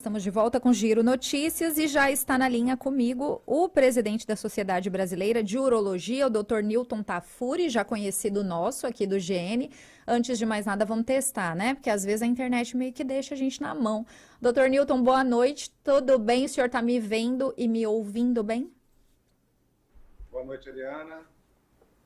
Estamos de volta com Giro Notícias e já está na linha comigo o presidente da Sociedade Brasileira de Urologia, o Dr. Newton Tafuri, já conhecido nosso aqui do GN. Antes de mais nada, vamos testar, né? Porque às vezes a internet meio que deixa a gente na mão. Dr. Newton, boa noite, tudo bem? O senhor está me vendo e me ouvindo bem? Boa noite, Eliana.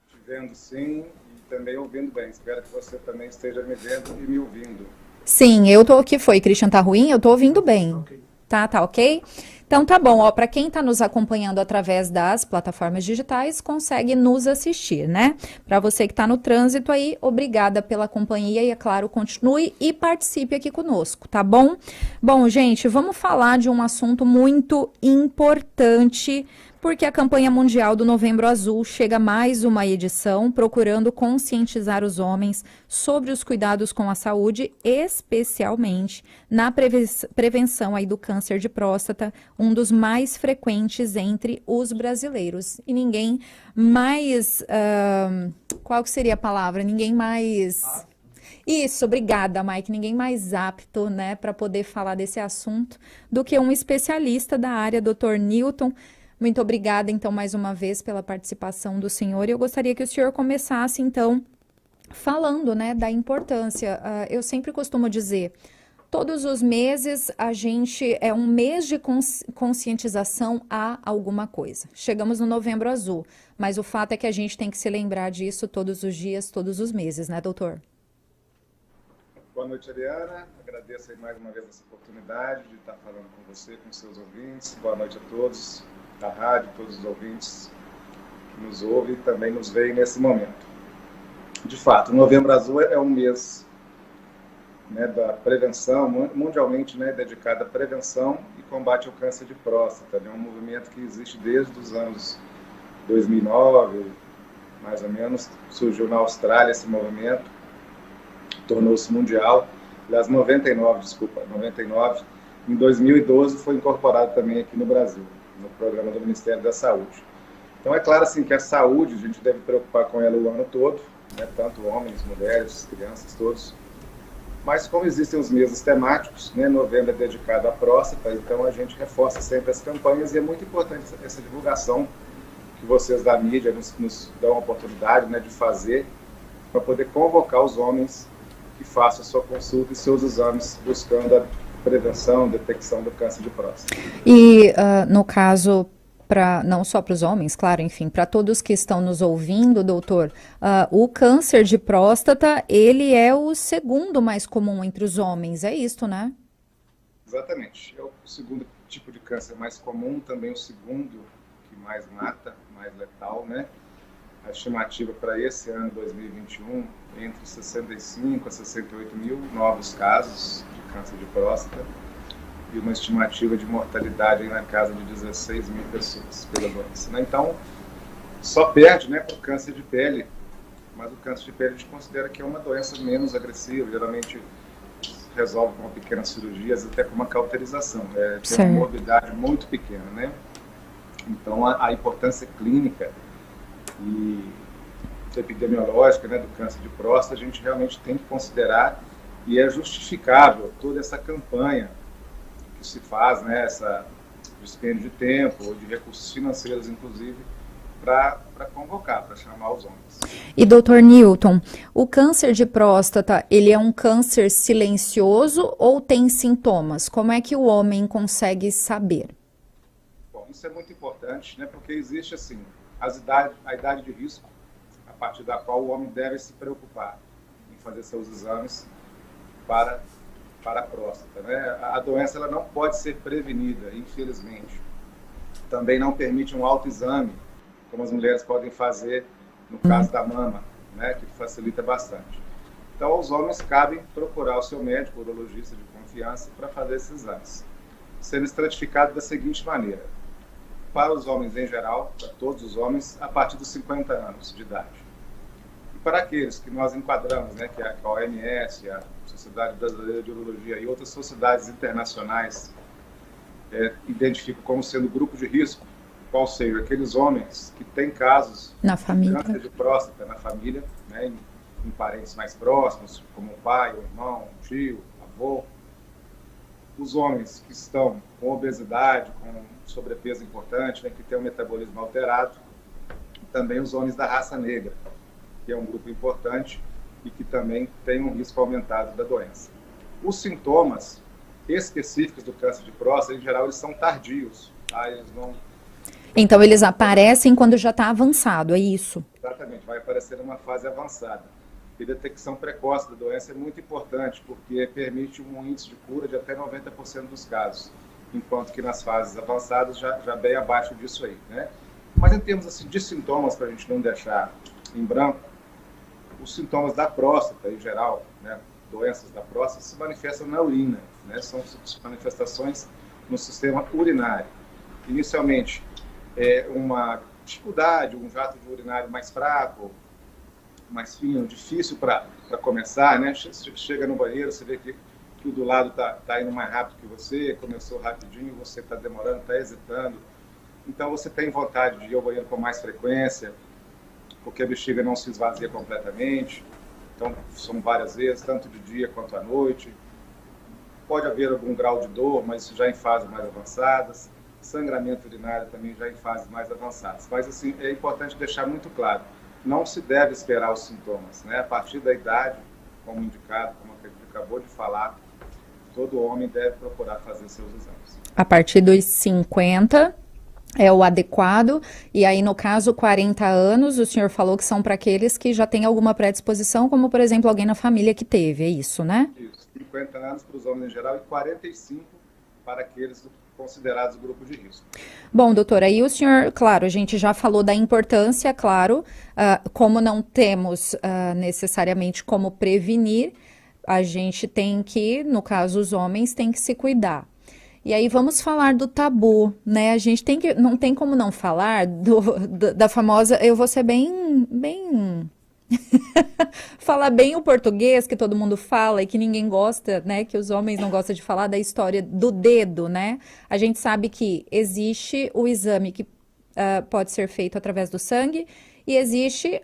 Te vendo sim e também ouvindo bem. Espero que você também esteja me vendo e me ouvindo. Sim, eu tô aqui, foi, Christian tá ruim, eu tô ouvindo bem. Ok. Tá ok? Então tá bom, ó, para quem tá nos acompanhando através das plataformas digitais, consegue nos assistir, né? Para você que tá no trânsito aí, obrigada pela companhia e, é claro, continue e participe aqui conosco, tá bom? Bom, gente, vamos falar de um assunto muito importante, porque a campanha mundial do Novembro Azul chega a mais uma edição, procurando conscientizar os homens sobre os cuidados com a saúde, especialmente na prevenção aí do câncer de próstata, um dos mais frequentes entre os brasileiros. E ninguém mais, qual que seria a palavra? Ninguém mais... Isso, obrigada, Mike. Ninguém mais apto, né, para poder falar desse assunto do que um especialista da área, Dr. Newton. Muito obrigada, então, mais uma vez pela participação do senhor. E eu gostaria que o senhor começasse, então, falando, né, da importância. Eu sempre costumo dizer, todos os meses a gente é um mês de conscientização a alguma coisa. Chegamos no Novembro Azul, mas o fato é que a gente tem que se lembrar disso todos os dias, todos os meses, né, doutor? Boa noite, Eliana. Agradeço aí mais uma vez essa oportunidade de estar falando com você, com seus ouvintes. Boa noite a todos da rádio, todos os ouvintes que nos ouvem e também nos veem nesse momento. De fato, o Novembro Azul é um mês, né, da prevenção, mundialmente, né, dedicado à prevenção e combate ao câncer de próstata. É um movimento que existe desde os anos 2009, mais ou menos, surgiu na Austrália esse movimento, tornou-se mundial. Aliás, 99, em 2012 foi incorporado também aqui no Brasil, no programa do Ministério da Saúde. Então é claro assim que a saúde a gente deve preocupar com ela o ano todo, né, tanto homens, mulheres, crianças, todos. Mas como existem os meses temáticos, né, novembro é dedicado à próstata, então a gente reforça sempre as campanhas e é muito importante essa divulgação que vocês da mídia nos dão a oportunidade, né, de fazer para poder convocar os homens que façam a sua consulta e seus exames buscando a prevenção, detecção do câncer de próstata. E, no caso, não só para os homens, claro, enfim, para todos que estão nos ouvindo, doutor, o câncer de próstata, ele é o segundo mais comum entre os homens, é isso, né? Exatamente. É o segundo tipo de câncer mais comum, também o segundo que mais mata, mais letal, né? A estimativa para esse ano, 2021, entre 65 a 68 mil novos casos de câncer de próstata e uma estimativa de mortalidade aí na casa de 16 mil pessoas pela doença, né? Então, só perde, né, para o câncer de pele, mas o câncer de pele a gente considera que é uma doença menos agressiva, geralmente resolve com uma pequena cirurgia, até com uma cauterização, tem uma morbidade muito pequena, né? Então, a importância clínica e epidemiológica, né, do câncer de próstata, a gente realmente tem que considerar e é justificável toda essa campanha que se faz, né, essa dispêndio de tempo ou de recursos financeiros, inclusive, para convocar, para chamar os homens. E, doutor Newton, o câncer de próstata, ele é um câncer silencioso ou tem sintomas? Como é que o homem consegue saber? Bom, isso é muito importante, né, porque existe, assim, a idade de risco, a partir da qual o homem deve se preocupar em fazer seus exames para a próstata, né? A doença ela não pode ser prevenida, infelizmente. Também não permite um autoexame, como as mulheres podem fazer no caso da mama, né, que facilita bastante. Então, aos homens cabe procurar o seu médico, urologista de confiança, para fazer esses exames, sendo estratificado da seguinte maneira: para os homens em geral, para todos os homens, a partir dos 50 anos de idade. E para aqueles que nós enquadramos, né, que é a OMS, a Sociedade Brasileira de Urologia e outras sociedades internacionais identificam como sendo grupo de risco, qual seja aqueles homens que têm casos na de câncer de próstata na família, né, em parentes mais próximos, como o pai, o irmão, o tio, o avô, os homens que estão com obesidade, com sobrepeso importante, né, que têm um metabolismo alterado, e também os homens da raça negra, que é um grupo importante e que também tem um risco aumentado da doença. Os sintomas específicos do câncer de próstata, em geral, eles são tardios, tá? Eles não... Então, eles aparecem quando já está avançado, é isso? Exatamente, vai aparecer numa fase avançada. E detecção precoce da doença é muito importante, porque permite um índice de cura de até 90% dos casos, enquanto que nas fases avançadas já bem abaixo disso aí, né? Mas em termos assim, de sintomas, para a gente não deixar em branco, os sintomas da próstata, em geral, né, doenças da próstata, se manifestam na urina, né? São manifestações no sistema urinário. Inicialmente, uma dificuldade, um jato de urinário mais fraco, mais fino, difícil para começar, né? Chega no banheiro, você vê que o do lado está indo mais rápido que você, começou rapidinho, você está demorando, está hesitando. Então, você tem vontade de ir ao banheiro com mais frequência, porque a bexiga não se esvazia completamente. Então, são várias vezes, tanto de dia quanto à noite. Pode haver algum grau de dor, mas isso já em fases mais avançadas. Sangramento urinário também já em fases mais avançadas. Mas, assim, é importante deixar muito claro, não se deve esperar os sintomas, né? A partir da idade, como indicado, como a gente acabou de falar, todo homem deve procurar fazer seus exames. A partir dos 50 é o adequado, e aí no caso 40 anos, o senhor falou que são para aqueles que já têm alguma predisposição, como por exemplo alguém na família que teve, é isso, né? Isso, 50 anos para os homens em geral e 45 para aqueles considerados grupo de risco. Bom, doutora, aí o senhor, claro, a gente já falou da importância, claro, como não temos necessariamente como prevenir, a gente tem que, no caso os homens, tem que se cuidar. E aí vamos falar do tabu, né? A gente tem que, não tem como não falar da famosa, eu vou ser bem falar bem o português que todo mundo fala e que ninguém gosta, né? Que os homens não gostam de falar da história do dedo, né? A gente sabe que existe o exame que pode ser feito através do sangue e existe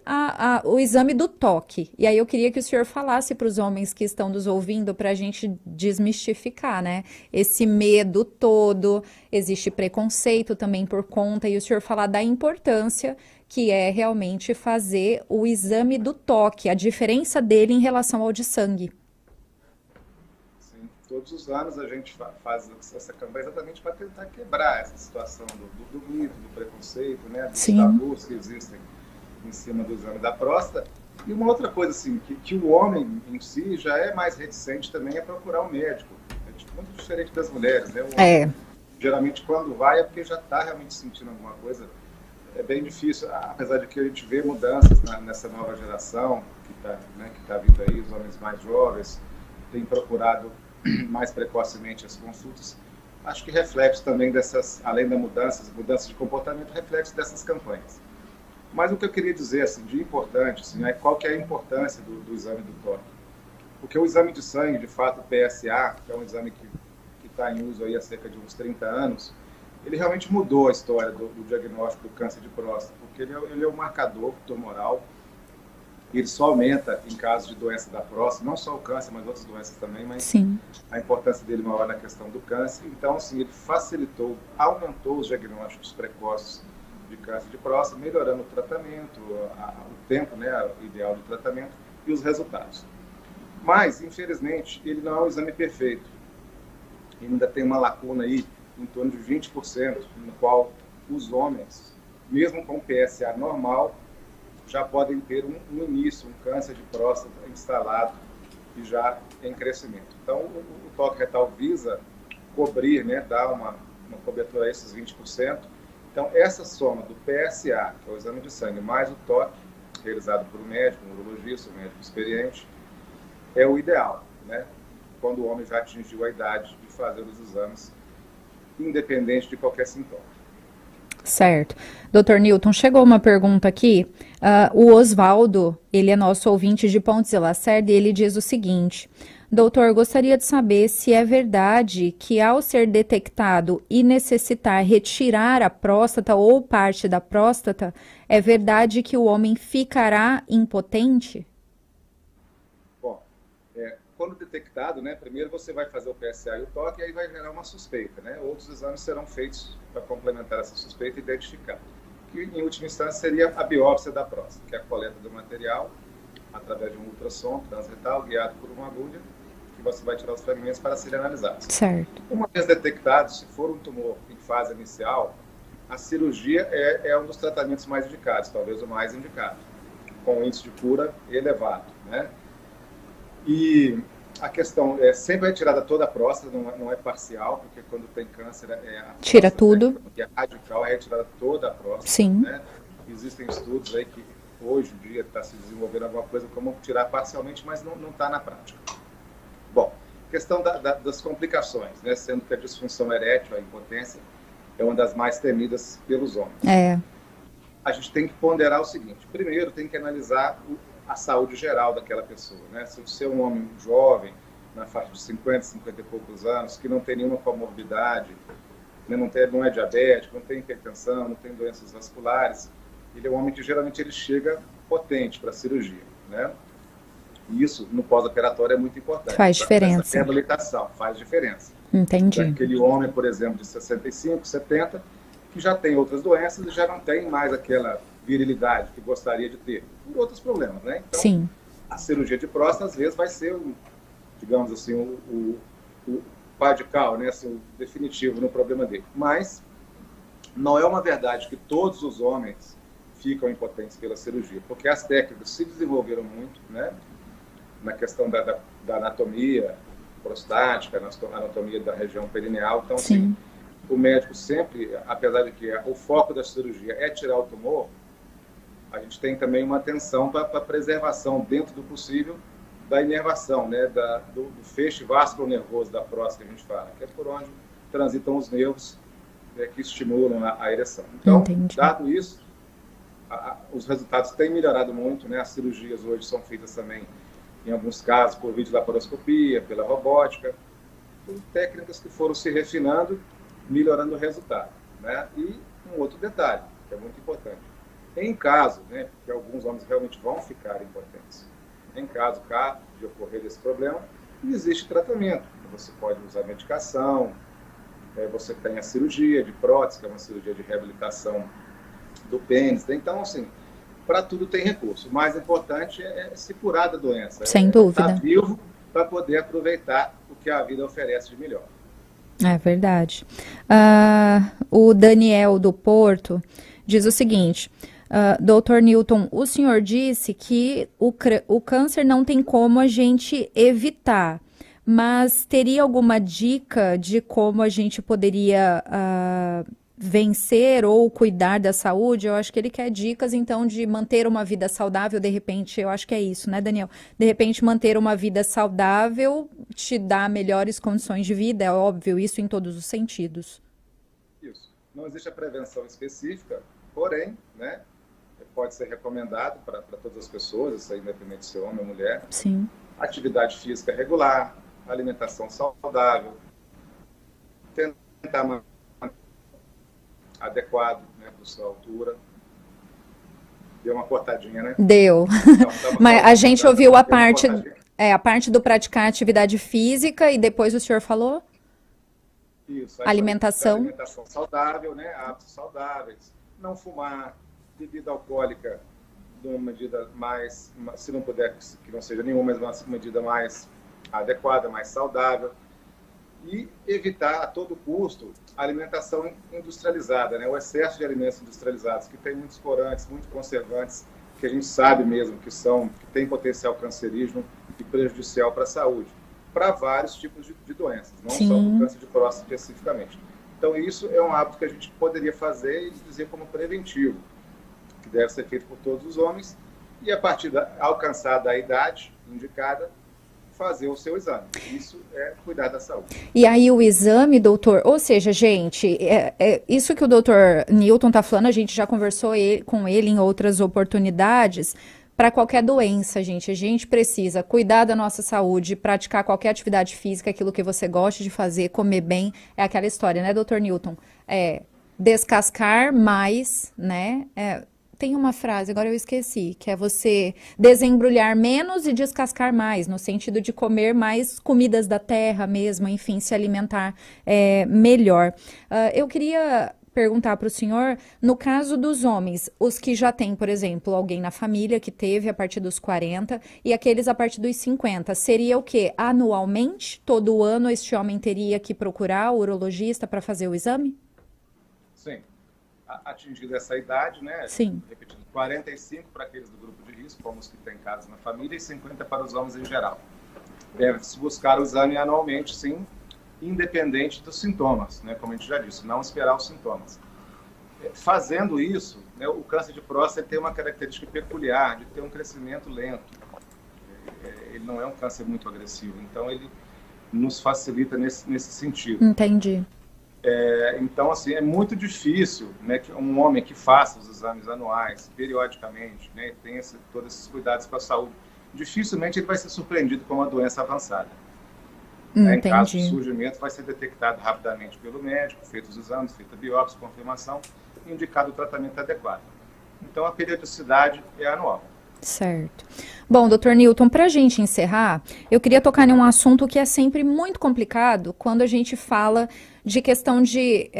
o exame do toque. E aí eu queria que o senhor falasse para os homens que estão nos ouvindo para a gente desmistificar, né? Esse medo todo, existe preconceito também por conta, e o senhor falar da importância que é realmente fazer o exame do toque, a diferença dele em relação ao de sangue. Sim, todos os anos a gente faz essa campanha exatamente para tentar quebrar essa situação do mito, do preconceito, né, dos tabus que existem em cima do exame da próstata. E uma outra coisa assim, que o homem em si já é mais reticente também é procurar um médico. É muito diferente das mulheres, né? O homem, geralmente quando vai é porque já está realmente sentindo alguma coisa. É bem difícil, apesar de que a gente vê mudanças nessa nova geração que tá vindo aí, os homens mais jovens têm procurado mais precocemente as consultas. Acho que reflexo também dessas, além das mudanças de comportamento, reflexo dessas campanhas. Mas o que eu queria dizer assim, de importante, assim, é qual que é a importância do exame do toque. Porque o exame de sangue, de fato, o PSA, que é um exame que está em uso aí há cerca de uns 30 anos, ele realmente mudou a história do diagnóstico do câncer de próstata, porque ele é um marcador tumoral, e ele só aumenta em casos de doença da próstata, não só o câncer, mas outras doenças também, mas sim, a importância dele maior na questão do câncer. Então, assim, ele facilitou, aumentou os diagnósticos precoces de câncer de próstata, melhorando o tratamento, o tempo, né, ideal de tratamento e os resultados. Mas, infelizmente, ele não é um exame perfeito. Ele ainda tem uma lacuna aí, em torno de 20%, no qual os homens, mesmo com PSA normal, já podem ter um início, um câncer de próstata instalado e já em crescimento. Então, o toque retal visa cobrir, né, dar uma cobertura a esses 20%. Então, essa soma do PSA, que é o exame de sangue, mais o toque, realizado por um médico, um urologista, um médico experiente, é o ideal, né? Quando o homem já atingiu a idade de fazer os exames, independente de qualquer sintoma. Certo. Doutor Newton, chegou uma pergunta aqui. O Osvaldo, ele é nosso ouvinte de Pontes de Lacerda, e ele diz o seguinte: doutor, gostaria de saber se é verdade que ao ser detectado e necessitar retirar a próstata ou parte da próstata, é verdade que o homem ficará impotente? Bom, quando detectado, né, primeiro você vai fazer o PSA e o toque, e aí vai gerar uma suspeita, né? Outros exames serão feitos para complementar essa suspeita e identificar. Que, em última instância, seria a biópsia da próstata, que é a coleta do material através de um ultrassom transretal guiado por uma agulha, que você vai tirar os fragmentos para serem analisados. Certo. Uma vez detectado, se for um tumor em fase inicial, a cirurgia é um dos tratamentos mais indicados, talvez o mais indicado, com índice de cura elevado, né? E a questão sempre é tirada toda a próstata, não é parcial, porque quando tem câncer tira tudo. Que é radical, é retirada toda a próstata. Sim. Né? Existem estudos aí que hoje em dia está se desenvolvendo alguma coisa como tirar parcialmente, mas não está na prática. Bom, questão das complicações, né? Sendo que a disfunção erétil, a impotência, é uma das mais temidas pelos homens. A gente tem que ponderar o seguinte: primeiro tem que analisar a saúde geral daquela pessoa, né? Se você é um homem jovem, na faixa de 50, 50 e poucos anos, que não tem nenhuma comorbidade, né? Não é diabético, não tem hipertensão, não tem doenças vasculares, ele é um homem que geralmente ele chega potente para a cirurgia, né? E isso, no pós-operatório, é muito importante. Faz diferença. Essa reabilitação faz diferença. Entendi. Aquele homem, por exemplo, de 65, 70, que já tem outras doenças e já não tem mais aquela virilidade que gostaria de ter, por outros problemas, né? Então, sim, a cirurgia de próstata, às vezes, vai ser, digamos assim, o radical, né? Assim, o definitivo no problema dele. Mas não é uma verdade que todos os homens ficam impotentes pela cirurgia, porque as técnicas se desenvolveram muito, né? Na questão da anatomia prostática, na anatomia da região perineal. Então, assim, o médico sempre, apesar de que o foco da cirurgia é tirar o tumor, a gente tem também uma atenção para a preservação, dentro do possível, da inervação, né? Do feixe vasculonervoso da próstata, que a gente fala, que é por onde transitam os nervos que estimulam a ereção. Então, dado isso, os resultados têm melhorado muito, né? As cirurgias hoje são feitas também, em alguns casos, por videolaparoscopia, pela robótica, por técnicas que foram se refinando, melhorando o resultado, né? E um outro detalhe, que é muito importante. Em caso, né, que alguns homens realmente vão ficar impotentes, em caso de ocorrer esse problema, existe tratamento. Você pode usar medicação, você tem a cirurgia de prótese, que é uma cirurgia de reabilitação do pênis. Então, assim, para tudo tem recurso. O mais importante é se curar da doença. Sem dúvida. Estar vivo para poder aproveitar o que a vida oferece de melhor. É verdade. O Daniel do Porto diz o seguinte: Dr. Newton, o senhor disse que o câncer não tem como a gente evitar, mas teria alguma dica de como a gente poderia vencer ou cuidar da saúde? Eu acho que ele quer dicas, então, de manter uma vida saudável, de repente, eu acho que é isso, né, Daniel? De repente, manter uma vida saudável te dá melhores condições de vida, é óbvio, isso em todos os sentidos. Isso. Não existe a prevenção específica, porém, né, pode ser recomendado para todas as pessoas, isso aí independente de ser homem ou mulher. Sim. Atividade física regular, alimentação saudável, tentar manter adequado, né, para sua altura. Deu uma cortadinha, né? Deu. Então, mas a gente ouviu a parte do praticar atividade física e depois o senhor falou? Isso. Alimentação. Alimentação saudável, né? Hábitos saudáveis. Não fumar, bebida alcoólica de uma medida mais, se não puder, que não seja nenhuma, mas uma medida mais adequada, mais saudável. E evitar a todo custo a alimentação industrializada, né? O excesso de alimentos industrializados, que tem muitos corantes, muitos conservantes, que a gente sabe mesmo que tem potencial cancerígeno e prejudicial para a saúde, para vários tipos de doenças, não só para o câncer de próstata especificamente. Então, isso é um hábito que a gente poderia fazer e dizer como preventivo, que deve ser feito por todos os homens, e a partir alcançada a idade indicada, fazer o seu exame. Isso é cuidar da saúde. E aí o exame, doutor, ou seja, gente, isso que o doutor Newton está falando, a gente já conversou com ele em outras oportunidades. Para qualquer doença, gente, a gente precisa cuidar da nossa saúde, praticar qualquer atividade física, aquilo que você gosta de fazer, comer bem, é aquela história, né, doutor Newton? Descascar mais, né, tem uma frase, agora eu esqueci, que é você desembrulhar menos e descascar mais, no sentido de comer mais comidas da terra mesmo, enfim, se alimentar melhor. Eu queria perguntar para o senhor, no caso dos homens, os que já têm, por exemplo, alguém na família que teve a partir dos 40 e aqueles a partir dos 50, seria o quê? Anualmente? Todo ano este homem teria que procurar o urologista para fazer o exame? Sim. Atingida essa idade, né? Sim. Repetindo, 45 para aqueles do grupo de risco, como os que têm casos na família, e 50 para os homens em geral. Deve-se buscar o exame anualmente, sim, independente dos sintomas, né? Como a gente já disse, não esperar os sintomas. Fazendo isso, né, o câncer de próstata tem uma característica peculiar de ter um crescimento lento. Ele não é um câncer muito agressivo, então ele nos facilita nesse sentido. Entendi. Então, assim, é muito difícil, né, que um homem que faça os exames anuais, periodicamente, né, tenha todos esses cuidados com a saúde, dificilmente ele vai ser surpreendido com uma doença avançada. Em caso de surgimento, vai ser detectado rapidamente pelo médico, feito os exames, feita a biópsia, confirmação, e indicado o tratamento adequado. Então, a periodicidade é anual. Certo. Bom, doutor Newton, para a gente encerrar, eu queria tocar em um assunto que é sempre muito complicado quando a gente fala de questão de,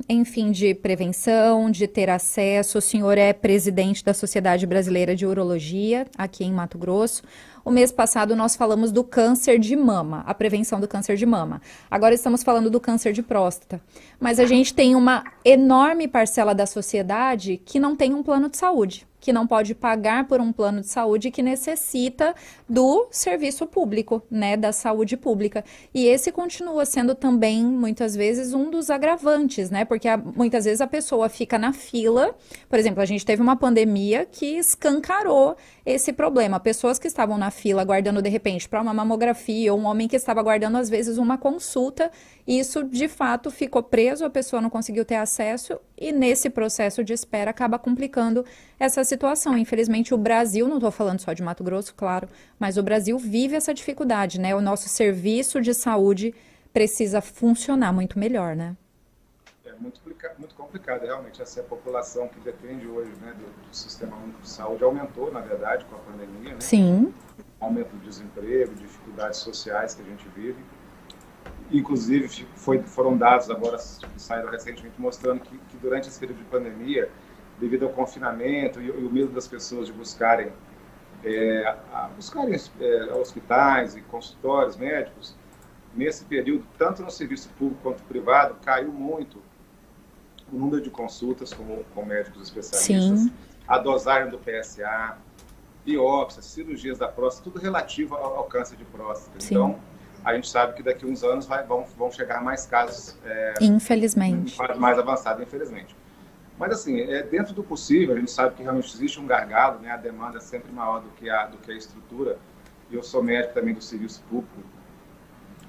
enfim, de prevenção, de ter acesso. O senhor é presidente da Sociedade Brasileira de Urologia, aqui em Mato Grosso. O mês passado nós falamos do câncer de mama, a prevenção do câncer de mama. Agora estamos falando do câncer de próstata. Mas a gente tem uma enorme parcela da sociedade que não tem um plano de saúde, que não pode pagar por um plano de saúde, que necessita do serviço público, né, da saúde pública. E esse continua sendo também, muitas vezes, um dos agravantes, né, porque muitas vezes a pessoa fica na fila. Por exemplo, a gente teve uma pandemia que escancarou esse problema. Pessoas que estavam na fila aguardando, de repente, para uma mamografia, ou um homem que estava aguardando, às vezes, uma consulta, isso, de fato, ficou preso, a pessoa não conseguiu ter acesso, e nesse processo de espera acaba complicando essa situação. Infelizmente, o Brasil, não estou falando só de Mato Grosso, claro, mas o Brasil vive essa dificuldade, né? O nosso serviço de saúde precisa funcionar muito melhor, né? É muito complicado, realmente. Essa população que depende hoje, né, do Sistema Único de Saúde aumentou, na verdade, com a pandemia, né? Sim. Aumento do desemprego, dificuldades sociais que a gente vive. Inclusive, foram dados agora que saíram recentemente mostrando que durante esse período de pandemia, devido ao confinamento e o medo das pessoas de buscarem hospitais e consultórios médicos, nesse período, tanto no serviço público quanto privado, caiu muito o número de consultas com médicos especialistas, Sim. a dosagem do PSA, biópsias, cirurgias da próstata, tudo relativo ao câncer de próstata. Sim. Então, a gente sabe que daqui a uns anos vão chegar mais casos infelizmente. Mais avançados, infelizmente. Mas, assim, dentro do possível, a gente sabe que realmente existe um gargalo, né? A demanda é sempre maior do que a estrutura. E eu sou médico também do serviço público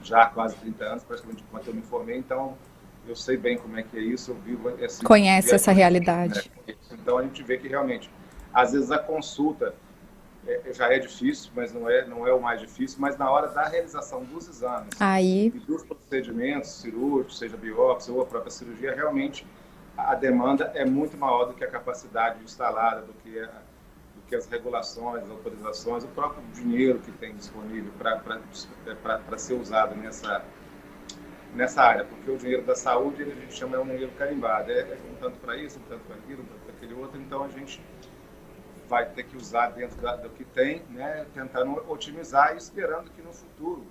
já há quase 30 anos, praticamente quando eu me formei, então eu sei bem como é que é isso, eu vivo esse... Conhece essa realidade. Né? Então, a gente vê que realmente, às vezes a consulta já é difícil, mas não é o mais difícil, mas na hora da realização dos exames e dos procedimentos cirúrgicos, seja biópsia ou a própria cirurgia, realmente a demanda é muito maior do que a capacidade instalada, do que as regulações, as autorizações, o próprio dinheiro que tem disponível para ser usado nessa área, porque o dinheiro da saúde, a gente chama um dinheiro carimbado, um tanto para isso, um tanto para aquilo, um tanto para aquele outro, então a gente vai ter que usar dentro do que tem, né, tentando otimizar e esperando que no futuro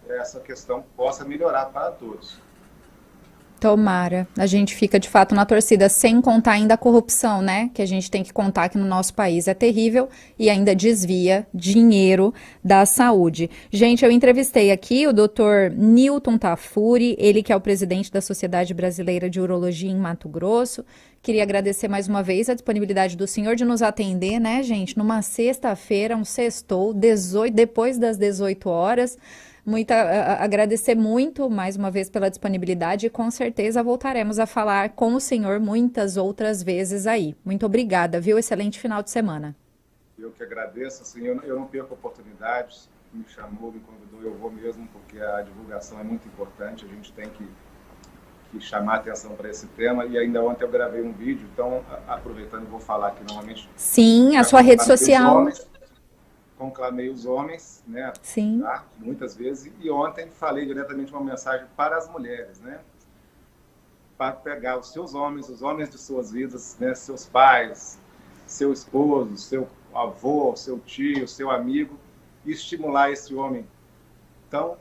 essa questão possa melhorar para todos. Tomara. A gente fica de fato na torcida, sem contar ainda a corrupção, né? Que a gente tem que contar que no nosso país é terrível e ainda desvia dinheiro da saúde. Gente, eu entrevistei aqui o Dr. Newton Tafuri, ele que é o presidente da Sociedade Brasileira de Urologia em Mato Grosso. Queria agradecer mais uma vez a disponibilidade do senhor de nos atender, né, gente? Numa sexta-feira, um sextou, depois das 18 horas. Agradecer muito mais uma vez pela disponibilidade e com certeza voltaremos a falar com o senhor muitas outras vezes aí. Muito obrigada, viu? Excelente final de semana. Eu que agradeço, assim, eu não perco oportunidades, me chamou, me convidou, eu vou mesmo, porque a divulgação é muito importante, a gente tem que que chamar atenção para esse tema, e ainda ontem eu gravei um vídeo, então, aproveitando, vou falar aqui novamente. Sim, a sua rede social. Conclamei os homens, né? Sim. Tá? Muitas vezes, e ontem falei diretamente uma mensagem para as mulheres, né? Para pegar os seus homens, os homens de suas vidas, né? Seus pais, seu esposo, seu avô, seu tio, seu amigo, e estimular esse homem tão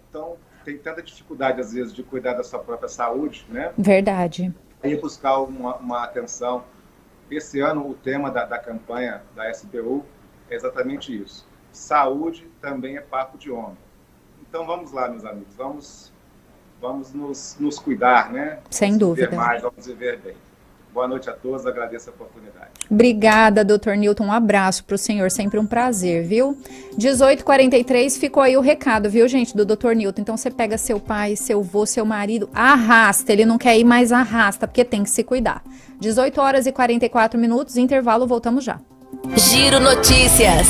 tem tanta dificuldade, às vezes, de cuidar da sua própria saúde, né? Verdade. E buscar uma atenção. Esse ano, o tema da campanha da SBU é exatamente isso. Saúde também é papo de homem. Então, vamos lá, meus amigos. Vamos nos cuidar, né? Sem vamos dúvida. Viver mais, vamos viver bem. Boa noite a todos, agradeço a oportunidade. Obrigada, doutor Newton, um abraço para o senhor, sempre um prazer, viu? 18h43, ficou aí o recado, viu, gente, do doutor Newton. Então você pega seu pai, seu avô, seu marido, arrasta, ele não quer ir, mas arrasta, porque tem que se cuidar. 18h44, intervalo, voltamos já. Giro Notícias.